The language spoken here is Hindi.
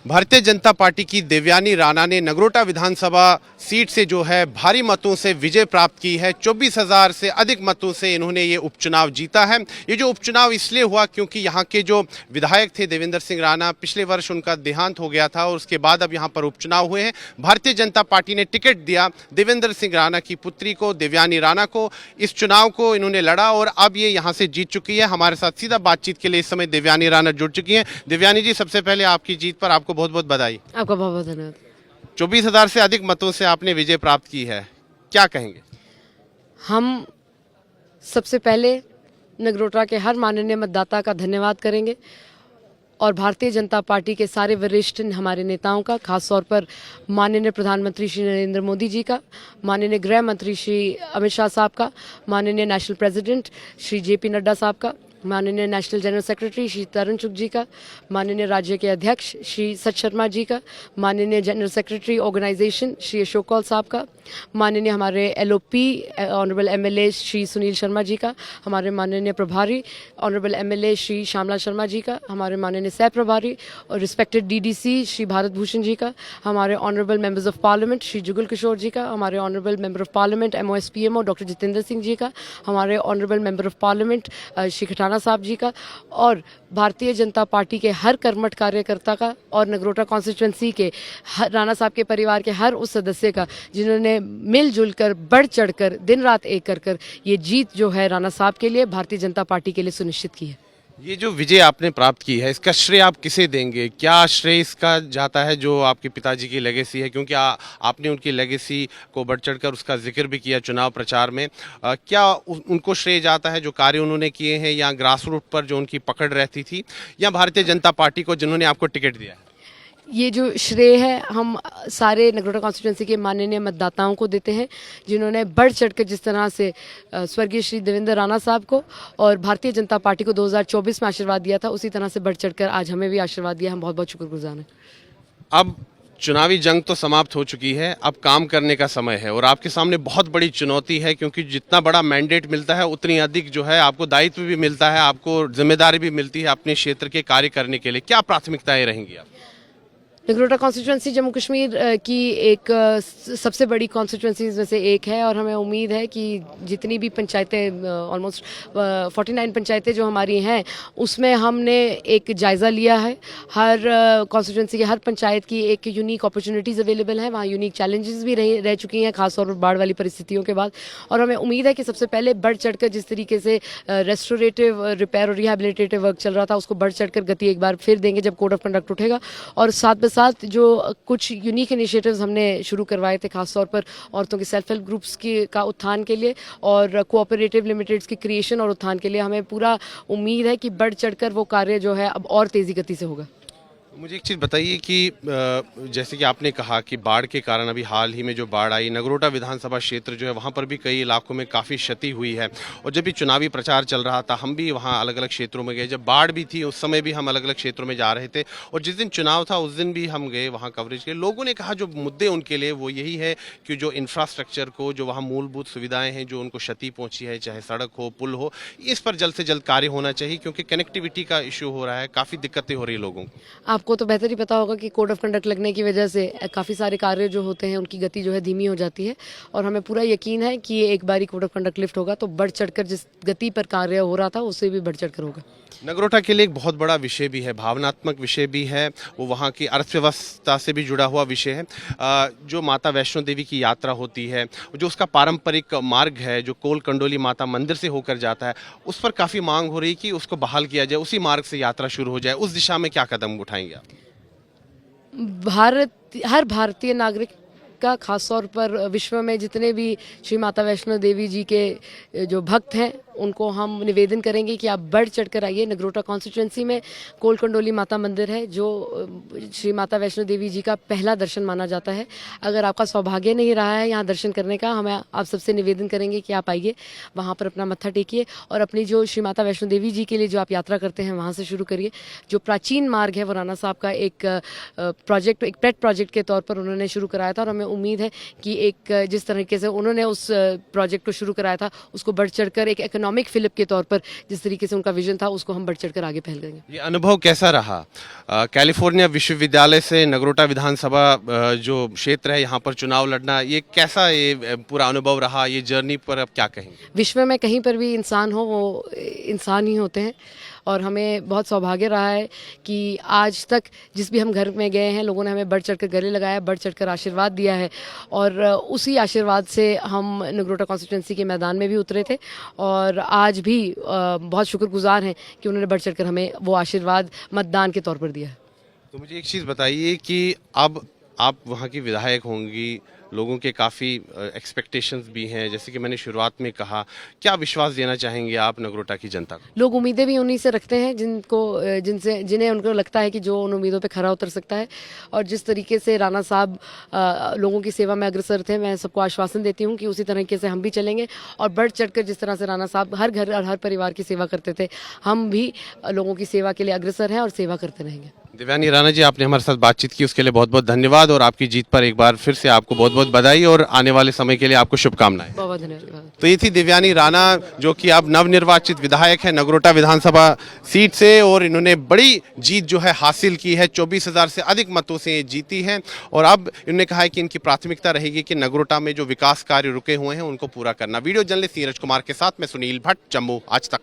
भारतीय जनता पार्टी की देवयानी राणा ने नगरोटा विधानसभा सीट से जो है भारी मतों से विजय प्राप्त की है। 24,000 से अधिक मतों से इन्होंने ये उपचुनाव जीता है। ये जो उपचुनाव इसलिए हुआ क्योंकि यहाँ के जो विधायक थे देवेंद्र सिंह राणा, पिछले वर्ष उनका देहांत हो गया था और उसके बाद अब यहाँ पर उपचुनाव हुए हैं। भारतीय जनता पार्टी ने टिकट दिया देवेंद्र सिंह राणा की पुत्री को, देवयानी राणा को। इस चुनाव को इन्होंने लड़ा और अब ये यहाँ से जीत चुकी है। हमारे साथ सीधा बातचीत के लिए इस समय देवयानी राणा जुड़ चुकी हैं। देवयानी जी, सबसे पहले आपकी जीत पर आपको बहुत बहुत बधाई। आपका बहुत बहुत धन्यवाद। 24,000 से अधिक मतों से आपने विजय प्राप्त की है, क्या कहेंगे? हम सबसे पहले नगरोटा के हर माननीय मतदाता का धन्यवाद करेंगे और भारतीय जनता पार्टी के सारे वरिष्ठ हमारे नेताओं का, खास तौर पर माननीय प्रधानमंत्री श्री नरेंद्र मोदी जी का, माननीय गृह मंत्री श्री अमित शाह साहब का, माननीय national president Shri JP Nadda साहब का, माननीय नेशनल जनरल सेक्रेटरी श्री तरुण चुग जी का, माननीय राज्य के अध्यक्ष श्री सच शर्मा जी का, माननीय general secretary organisation Shri Ashok Kaul sahab का, माननीय हमारे LOP honourable MLA Shri Sunil Sharma ji का, हमारे माननीय प्रभारी ऑनरेबल एमएलए श्री श्यामलाल शर्मा जी का, हमारे माननीय सह प्रभारी और रिस्पेक्टेड डीडीसी श्री भारत भूषण जी का, हमारे honourable members of parliament Shri Jugal Kishore ji का, हमारे honourable member of parliament MOS PMO doctor Jitendra Singh ji का, हमारे honourable member of parliament Shri Khatana साहब जी का और भारतीय जनता पार्टी के हर कर्मठ कार्यकर्ता का और नगरोटा कॉन्स्टिट्यूंसी के राणा साहब के परिवार के हर उस सदस्य का जिन्होंने मिलजुल कर, बढ़ चढ़कर, दिन रात एक कर ये जीत जो है राणा साहब के लिए, भारतीय जनता पार्टी के लिए सुनिश्चित की है। ये जो विजय आपने प्राप्त की है, इसका श्रेय आप किसे देंगे? क्या श्रेय इसका जाता है जो आपके पिताजी की लेगेसी है, क्योंकि आपने उनकी लेगेसी को बढ़ चढ़कर उसका जिक्र भी किया चुनाव प्रचार में। क्या उनको श्रेय जाता है जो कार्य उन्होंने किए हैं, या ग्रास रूट पर जो उनकी पकड़ रहती थी, या भारतीय जनता पार्टी को जिन्होंने आपको टिकट दिया है? ये जो श्रेय है हम सारे नगरोटा कॉन्स्टिट्यूंसी के माननीय मतदाताओं को देते हैं, जिन्होंने बढ़ चढ़कर जिस तरह से स्वर्गीय श्री देवेंद्र राणा साहब को और भारतीय जनता पार्टी को 2024 में आशीर्वाद दिया था, उसी तरह से बढ़ चढ़कर आज हमें भी आशीर्वाद दिया। हम बहुत बहुत शुक्रगुजार हैं। अब चुनावी जंग तो समाप्त हो चुकी है, अब काम करने का समय है और आपके सामने बहुत बड़ी चुनौती है, क्योंकि जितना बड़ा मैंडेट मिलता है उतनी अधिक जो है आपको दायित्व भी मिलता है, आपको जिम्मेदारी भी मिलती है अपने क्षेत्र के कार्य करने के लिए। क्या प्राथमिकताएं रहेंगी आप? नगरोटा कॉन्स्टिट्यूंसी जम्मू कश्मीर की एक सबसे बड़ी कॉन्स्टिट्यूंसीज में से एक है और हमें उम्मीद है कि जितनी भी पंचायतें, ऑलमोस्ट 49 पंचायतें जो हमारी हैं, उसमें हमने एक जायज़ा लिया है। हर कॉन्स्टिट्यूंसी के हर पंचायत की एक यूनिक अपॉर्चुनिटीज़ अवेलेबल हैं, वहाँ यूनिक चैलेंजेस भी रह चुकी हैं, खासतौर पर बाढ़ वाली परिस्थितियों के बाद। और हमें उम्मीद है कि सबसे पहले बढ़ चढ़कर जिस तरीके से रेस्टोरेटिव, रिपेयर और रिहेबिलिटेटिव वर्क चल रहा था, उसको बढ़ चढ़कर गति एक बार फिर देंगे जब कोड ऑफ कंडक्ट उठेगा। और साथ साथ जो कुछ यूनिक इनिशिएटिव्स हमने शुरू करवाए थे, खासतौर पर औरतों के सेल्फ हेल्प ग्रुप्स का उत्थान के लिए और कोऑपरेटिव लिमिटेड्स की क्रिएशन और उत्थान के लिए, हमें पूरा उम्मीद है कि बढ़ चढ़कर वो कार्य जो है अब और तेज़ी गति से होगा। मुझे एक चीज़ बताइए कि जैसे कि आपने कहा कि बाढ़ के कारण अभी हाल ही में जो बाढ़ आई, नगरोटा विधानसभा क्षेत्र जो है वहाँ पर भी कई इलाकों में काफ़ी क्षति हुई है। और जब भी चुनावी प्रचार चल रहा था, हम भी वहाँ अलग अलग क्षेत्रों में गए। जब बाढ़ भी थी उस समय भी हम अलग अलग क्षेत्रों में जा रहे थे, और जिस दिन चुनाव था उस दिन भी हम गए वहाँ कवरेज के। लोगों ने कहा जो मुद्दे उनके लिए वो यही है कि जो इंफ्रास्ट्रक्चर को, जो वहाँ मूलभूत सुविधाएँ हैं जो उनको क्षति पहुँची है, चाहे सड़क हो, पुल हो, इस पर जल्द से जल्द कार्य होना चाहिए, क्योंकि कनेक्टिविटी का इशू हो रहा है, काफ़ी दिक्कतें हो रही है लोगों को। आपको तो बेहतर ही पता होगा कि कोड ऑफ कंडक्ट लगने की वजह से काफ़ी सारे कार्य जो होते हैं उनकी गति जो है धीमी हो जाती है, और हमें पूरा यकीन है कि ये एक बारी कोड ऑफ कंडक्ट लिफ्ट होगा तो बढ़ चढ़कर जिस गति पर कार्य हो रहा था उससे भी बढ़ चढ़कर होगा। नगरोटा के लिए एक बहुत बड़ा विषय भी है, भावनात्मक विषय भी है, वो वहाँ की अर्थव्यवस्था से भी जुड़ा हुआ विषय है। जो माता वैष्णो देवी की यात्रा होती है, जो उसका पारंपरिक मार्ग है जो कोल कंडोली माता मंदिर से होकर जाता है, उस पर काफ़ी मांग हो रही कि उसको बहाल किया जाए, उसी मार्ग से यात्रा शुरू हो जाए। उस दिशा में क्या कदम उठाएंगे आप? हर भारतीय नागरिक का, खासतौर पर विश्व में जितने भी श्री माता वैष्णो देवी जी के जो भक्त हैं, उनको हम निवेदन करेंगे कि आप बढ़ चढ़कर आइए। नगरोटा कॉन्स्टिट्यूंसी में कोल कंडोली माता मंदिर है जो श्री माता वैष्णो देवी जी का पहला दर्शन माना जाता है। अगर आपका सौभाग्य नहीं रहा है यहाँ दर्शन करने का, हमें आप सबसे निवेदन करेंगे कि आप आइए, वहाँ पर अपना मत्था टेकिए और अपनी जो श्री माता वैष्णो देवी जी के लिए जो आप यात्रा करते हैं वहाँ से शुरू करिए। जो प्राचीन मार्ग है वो राणा साहब का एक प्रोजेक्ट, एक पेट प्रोजेक्ट के तौर पर उन्होंने शुरू कराया था, और हमें उम्मीद है कि एक जिस तरीके से उन्होंने उस प्रोजेक्ट को शुरू कराया था उसको बढ़ चढ़कर एक इकोनॉमिक फिलिप के तौर पर जिस तरीके से उनका विजन था उसको हम बढ़ चढ़कर आगे फैलाएंगे। ये अनुभव कैसा रहा? कैलिफोर्निया विश्वविद्यालय से नगरोटा विधानसभा जो क्षेत्र है यहाँ पर चुनाव लड़ना, ये कैसा ये पूरा अनुभव रहा? ये जर्नी पर आप क्या कहेंगे? विश्व में कहीं पर भी इंसान हो वो इंसान ही होते हैं और हमें बहुत सौभाग्य रहा है कि आज तक जिस भी हम घर में गए हैं लोगों ने हमें बढ़ चढ़कर गले लगाया, बढ़ चढ़कर आशीर्वाद दिया है और उसी आशीर्वाद से हम नगरोटा कॉन्स्टिट्यूंसी के मैदान में भी उतरे थे और आज भी बहुत शुक्रगुजार हैं कि उन्होंने बढ़ चढ़कर हमें वो आशीर्वाद मतदान के तौर पर दिया है। तो मुझे एक चीज़ बताइए कि अब आप वहाँ की विधायक होंगी, लोगों के काफ़ी एक्सपेक्टेशंस भी हैं, जैसे कि मैंने शुरुआत में कहा, क्या विश्वास देना चाहेंगे आप नगरोटा की जनता को? लोग उम्मीदें भी उन्हीं से रखते हैं जिन्हें उनको लगता है कि जो उन उम्मीदों पे खरा उतर सकता है और जिस तरीके से राणा साहब लोगों की सेवा में अग्रसर थे, मैं सबको आश्वासन देती हूँ कि उसी तरीके से हम भी चलेंगे और बढ़ चढ़कर जिस तरह से राणा साहब हर घर और हर परिवार की सेवा करते थे, हम भी लोगों की सेवा के लिए अग्रसर हैं और सेवा करते रहेंगे। देवयानी राणा जी, आपने हमारे साथ बातचीत की उसके लिए बहुत बहुत धन्यवाद और आपकी जीत पर एक बार फिर से आपको बहुत बहुत बधाई और आने वाले समय के लिए आपको शुभकामनाएं। बहुत बहुत धन्यवाद। तो ये थी देवयानी राणा जो कि अब नवनिर्वाचित विधायक है नगरोटा विधानसभा सीट से और इन्होंने बड़ी जीत जो है हासिल की है, 24,000 से अधिक मतों से ये जीती हैं और अब इन्होंने कहा है कि इनकी प्राथमिकता रहेगी कि नगरोटा में जो विकास कार्य रुके हुए हैं उनको पूरा करना। वीडियो जर्नलिस्ट नीरज कुमार के साथ मैं सुनील भट्ट, जम्मू आज तक।